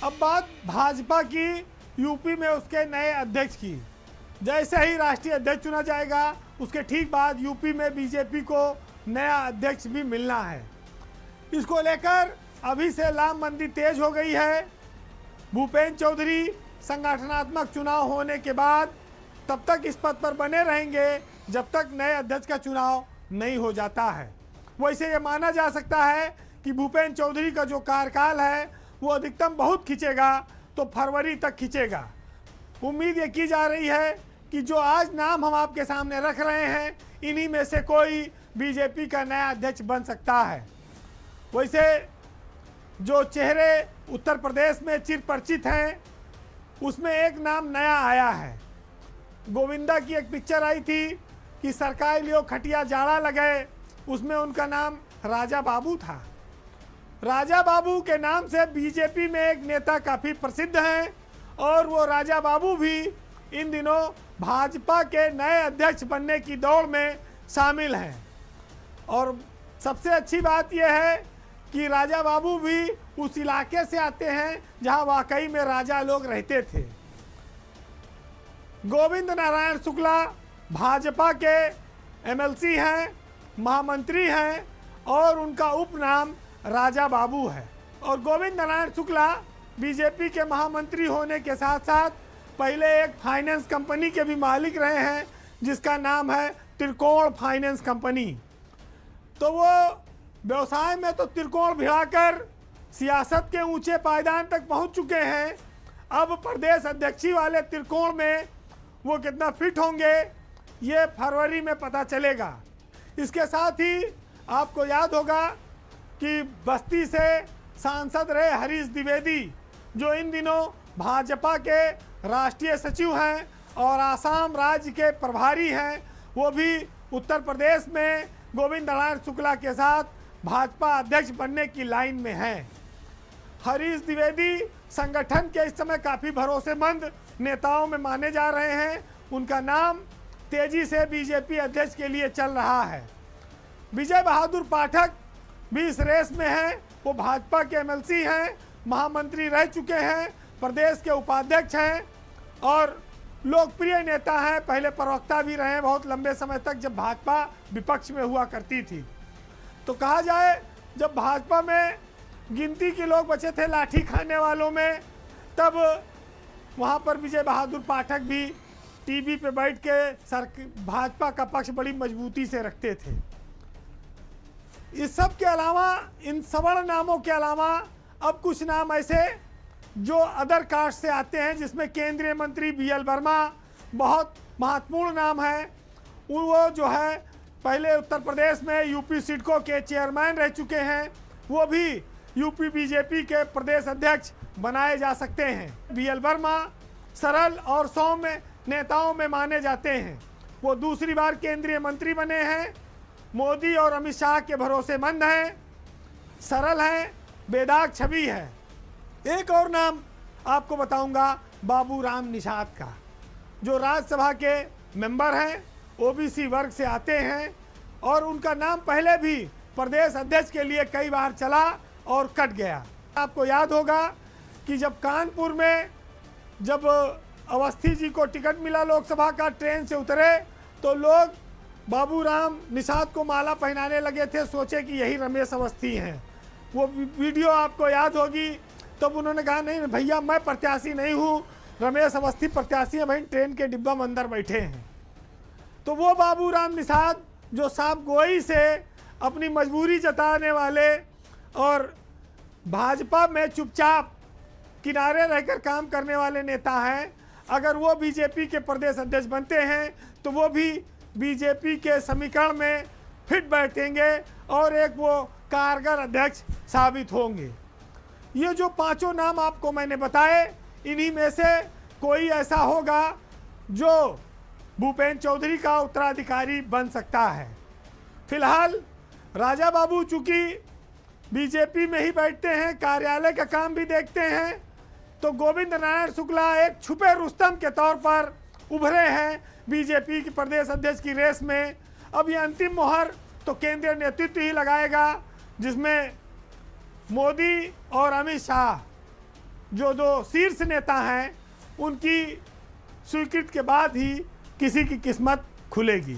अब बात भाजपा की यूपी में उसके नए अध्यक्ष की। जैसे ही राष्ट्रीय अध्यक्ष चुना जाएगा उसके ठीक बाद यूपी में बीजेपी को नया अध्यक्ष भी मिलना है। इसको लेकर अभी से लामबंदी तेज हो गई है। भूपेंद्र चौधरी संगठनात्मक चुनाव होने के बाद तब तक इस पद पर बने रहेंगे जब तक नए अध्यक्ष का चुनाव नहीं हो जाता है। वैसे ये माना जा सकता है कि भूपेंद्र चौधरी का जो कार्यकाल है वो अधिकतम बहुत खींचेगा तो फरवरी तक खींचेगा। उम्मीद ये की जा रही है कि जो आज नाम हम आपके सामने रख रहे हैं इन्हीं में से कोई बीजेपी का नया अध्यक्ष बन सकता है। वैसे जो चेहरे उत्तर प्रदेश में चिरपरिचित हैं उसमें एक नाम नया आया है। गोविंदा की एक पिक्चर आई थी कि सरकारी लियो खटिया जाड़ा लगे, उसमें उनका नाम राजा बाबू था। राजा बाबू के नाम से बीजेपी में एक नेता काफ़ी प्रसिद्ध हैं और वो राजा बाबू भी इन दिनों भाजपा के नए अध्यक्ष बनने की दौड़ में शामिल हैं। और सबसे अच्छी बात यह है कि राजा बाबू भी उस इलाके से आते हैं जहां वाकई में राजा लोग रहते थे। गोविंद नारायण शुक्ला भाजपा के एमएलसी हैं, महामंत्री हैं और उनका उपनाम राजा बाबू है। और गोविंद नारायण शुक्ला बीजेपी के महामंत्री होने के साथ साथ पहले एक फाइनेंस कंपनी के भी मालिक रहे हैं जिसका नाम है त्रिकोण फाइनेंस कंपनी। तो वो व्यवसाय में तो त्रिकोण भिड़ाकर सियासत के ऊंचे पायदान तक पहुंच चुके हैं। अब प्रदेश अध्यक्षी वाले त्रिकोण में वो कितना फिट होंगे ये फरवरी में पता चलेगा। इसके साथ ही आपको याद होगा कि बस्ती से सांसद रहे हरीश द्विवेदी जो इन दिनों भाजपा के राष्ट्रीय सचिव हैं और आसाम राज्य के प्रभारी हैं, वो भी उत्तर प्रदेश में गोविंद नारायण शुक्ला के साथ भाजपा अध्यक्ष बनने की लाइन में हैं। हरीश द्विवेदी संगठन के इस समय काफ़ी भरोसेमंद नेताओं में माने जा रहे हैं। उनका नाम तेजी से बीजेपी अध्यक्ष के लिए चल रहा है। विजय बहादुर पाठक भी इस रेस में हैं। वो भाजपा के एमएलसी हैं, महामंत्री रह चुके हैं, प्रदेश के उपाध्यक्ष हैं और लोकप्रिय नेता हैं। पहले प्रवक्ता भी रहे बहुत लंबे समय तक जब भाजपा विपक्ष में हुआ करती थी। तो कहा जाए जब भाजपा में गिनती के लोग बचे थे लाठी खाने वालों में, तब वहाँ पर विजय बहादुर पाठक भी टीवी पे बैठ के भाजपा का पक्ष बड़ी मजबूती से रखते थे। इस सब के अलावा, इन सवर्ण नामों के अलावा अब कुछ नाम ऐसे जो अदर कास्ट से आते हैं जिसमें केंद्रीय मंत्री बीएल वर्मा बहुत महत्वपूर्ण नाम है। वो जो है पहले उत्तर प्रदेश में यूपी सिडको के चेयरमैन रह चुके हैं, वो भी यूपी बीजेपी के प्रदेश अध्यक्ष बनाए जा सकते हैं। बीएल वर्मा सरल और सौम्य नेताओं में माने जाते हैं। वो दूसरी बार केंद्रीय मंत्री बने हैं, मोदी और अमित शाह के भरोसेमंद हैं, सरल हैं, बेदाग छवि है। एक और नाम आपको बताऊंगा बाबूराम निषाद का, जो राज्यसभा के मेंबर हैं, ओबीसी वर्ग से आते हैं और उनका नाम पहले भी प्रदेश अध्यक्ष के लिए कई बार चला और कट गया। आपको याद होगा कि जब कानपुर में जब अवस्थी जी को टिकट मिला लोकसभा का, ट्रेन से उतरे तो लोग बाबूराम निषाद को माला पहनाने लगे थे, सोचे कि यही रमेश अवस्थी हैं। वो वीडियो आपको याद होगी। तब उन्होंने कहा नहीं भैया मैं प्रत्याशी नहीं हूँ, रमेश अवस्थी प्रत्याशी हैं, भाई ट्रेन के डिब्बा में अंदर बैठे हैं। तो वो बाबूराम निषाद जो साहब गोई से अपनी मजबूरी जताने वाले और भाजपा में चुपचाप किनारे रहकर काम करने वाले नेता हैं, अगर वो बीजेपी के प्रदेश अध्यक्ष बनते हैं तो वो भी बीजेपी के समीकरण में फिट बैठेंगे और एक वो कारगर अध्यक्ष साबित होंगे। ये जो पांचों नाम आपको मैंने बताए, इन्हीं में से कोई ऐसा होगा जो भूपेंद्र चौधरी का उत्तराधिकारी बन सकता है। फिलहाल राजा बाबू चूंकि बीजेपी में ही बैठते हैं, कार्यालय का काम भी देखते हैं, तो गोविंद नारायण शुक्ला एक छुपे रुस्तम के तौर पर उभरे हैं बीजेपी की प्रदेश अध्यक्ष की रेस में। अब ये अंतिम मोहर तो केंद्रीय नेतृत्व ही लगाएगा, जिसमें मोदी और अमित शाह जो दो शीर्ष नेता हैं उनकी स्वीकृति के बाद ही किसी की किस्मत खुलेगी।